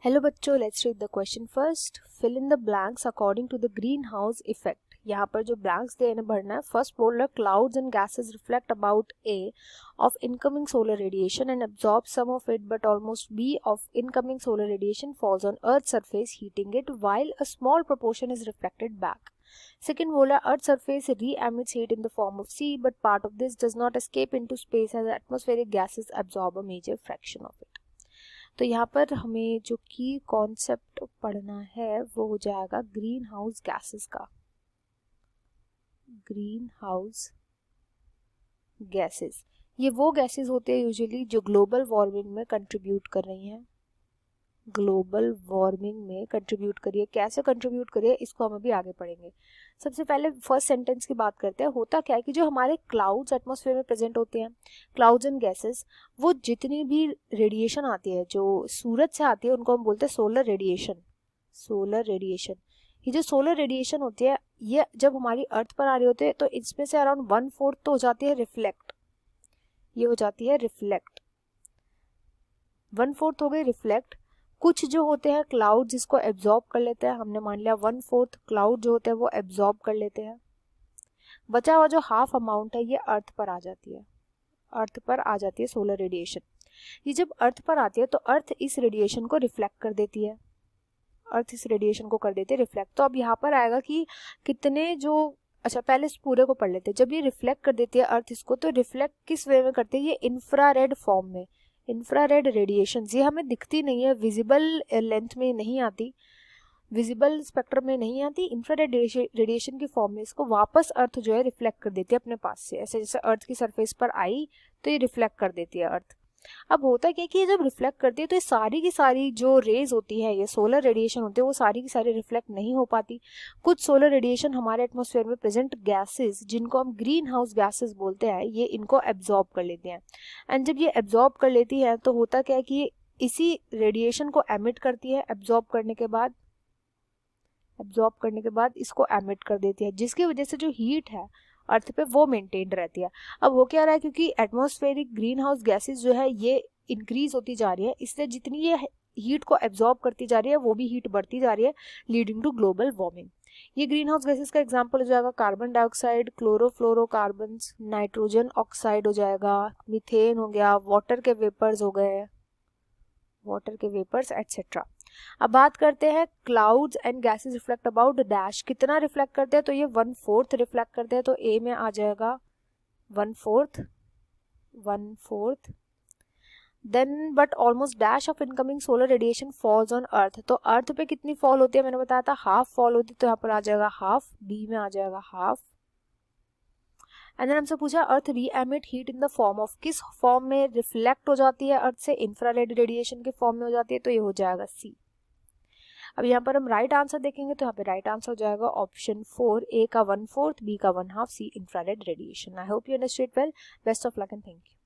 Hello बच्चों, let's read the question first. Fill in the blanks according to the greenhouse effect. यहाँ पर जो blanks देने भरना है. फर्स्ट बोल रहा है clouds and gases reflect about a of incoming solar radiation and absorb some of it, but almost b of incoming solar radiation falls on earth surface heating it while a small proportion is reflected back. Second बोला earth surface re-emits heat in the form of C, but part of this does not escape into space as atmospheric gases absorb a major fraction of it. तो यहाँ पर हमें जो की concept पढ़ना है वो हो जाएगा ग्रीन हाउस गैसेस का. ग्रीन हाउस गैसेस ये वो गैसेस होते हैं यूजुअली जो ग्लोबल वार्मिंग में कंट्रीब्यूट कर रही हैं. ग्लोबल वार्मिंग में कंट्रीब्यूट करिए. कैसे कंट्रीब्यूट करिए इसको हम अभी आगे पढ़ेंगे. सबसे पहले फर्स्ट सेंटेंस की बात करते हैं. होता क्या है कि जो हमारे क्लाउड्स एटमॉस्फेयर में प्रेजेंट होते हैं, क्लाउड्स एंड गैसेस, वो जितनी भी रेडिएशन आती है जो सूरज से आती है उनको हम बोलते हैं सोलर रेडिएशन. सोलर रेडिएशन, ये जो सोलर रेडिएशन होती है ये जब हमारी अर्थ पर आ रही होती है तो इसमें से अराउंड 1/4 तो हो जाती है रिफ्लेक्ट. ये हो जाती है रिफ्लेक्ट. 1/4 हो गई रिफ्लेक्ट. कुछ जो होते हैं क्लाउड जिसको एब्जॉर्ब कर लेते हैं. हमने मान लिया 1/4 क्लाउड जो होते हैं वो एब्जॉर्ब कर लेते हैं. बचा हुआ जो हाफ अमाउंट है ये अर्थ पर आ जाती है. अर्थ पर आ जाती है सोलर रेडिएशन. ये जब अर्थ पर आती है तो अर्थ इस रेडिएशन को रिफ्लेक्ट कर देती है. अर्थ इस रेडिएशन को कर देती है रिफ्लेक्ट. तो अब यहाँ पर आएगा कि कितने जो, अच्छा पहले इस पूरे को पढ़ लेते हैं. जब ये रिफ्लेक्ट कर देती है अर्थ इसको, तो रिफ्लेक्ट किस वे में करती है? ये इंफ्रारेड फॉर्म में. इंफ्रारेड रेडिएशन ये हमें दिखती नहीं है, विजिबल लेंथ में नहीं आती, विजिबल स्पेक्ट्रम में नहीं आती. इंफ्रारेड रेडिएशन की फॉर्म में इसको वापस अर्थ जो है रिफ्लेक्ट कर देती है अपने पास से. ऐसे जैसे अर्थ की सरफेस पर आई तो ये रिफ्लेक्ट कर देती है अर्थ. अब होता क्या कि ये जब रिफ्लेक्ट करती है तो ये सारी की सारी जो रेज होती है, ये सोलर रेडिएशन होती है, वो सारी की सारी रिफ्लेक्ट नहीं हो पाती. कुछ सोलर रेडिएशन हमारे एटमॉस्फेयर में प्रेजेंट गैसेस जिनको हम ग्रीन हाउस गैसेस बोलते हैं ये इनको एब्जॉर्ब कर लेती हैं. एंड जब ये एब्जॉर्ब कर लेती है तो होता क्या है कि ये इसी रेडिएशन को एमिट करती है. एब्जॉर्ब करने के बाद इसको एमिट कर देती है, जिसकी वजह से जो हीट है अर्थ पे वो मेंटेन रहती है. अब हो क्या रहा है, क्योंकि एटमॉस्फेरिक ग्रीन हाउस गैसेस जो है ये इंक्रीज होती जा रही है, इसलिए जितनी ये हीट को एब्जॉर्ब करती जा रही है वो भी हीट बढ़ती जा रही है, लीडिंग टू ग्लोबल वार्मिंग. ये ग्रीन हाउस गैसेस का एग्जांपल हो जाएगा carbon dioxide, chlorofluorocarbon, nitrogen oxide हो जाएगा, मीथेन हो गया, वाटर के वेपर्स हो गए, वाटर के वेपर्स एटसेट्रा. अब बात करते हैं clouds and gases reflect about dash. कितना रिफ्लेक्ट करते हैं? तो ये 1/4 रिफ्लेक्ट करते हैं. तो ए में आ जाएगा 1/4. Then but almost dash of incoming solar radiation falls on earth. तो अर्थ पे कितनी फॉल होती है? मैंने बताया था हाफ फॉल होती है, तो यहाँ पर आ जाएगा हाफ. बी में आ जाएगा हाफ. एंड देन हमसे पूछा अर्थ री emit heat in the form of. किस फॉर्म में रिफ्लेक्ट हो जाती है अर्थ से? इंफ्रारेड रेडिएशन के फॉर्म में हो जाती है, तो ये हो जाएगा सी. अब यहाँ पर हम राइट आंसर देखेंगे तो यहाँ पे राइट आंसर हो जाएगा ऑप्शन 4, ए का 1/4, बी का 1/2, C infrared radiation. I hope you understood well. Best of luck and thank you.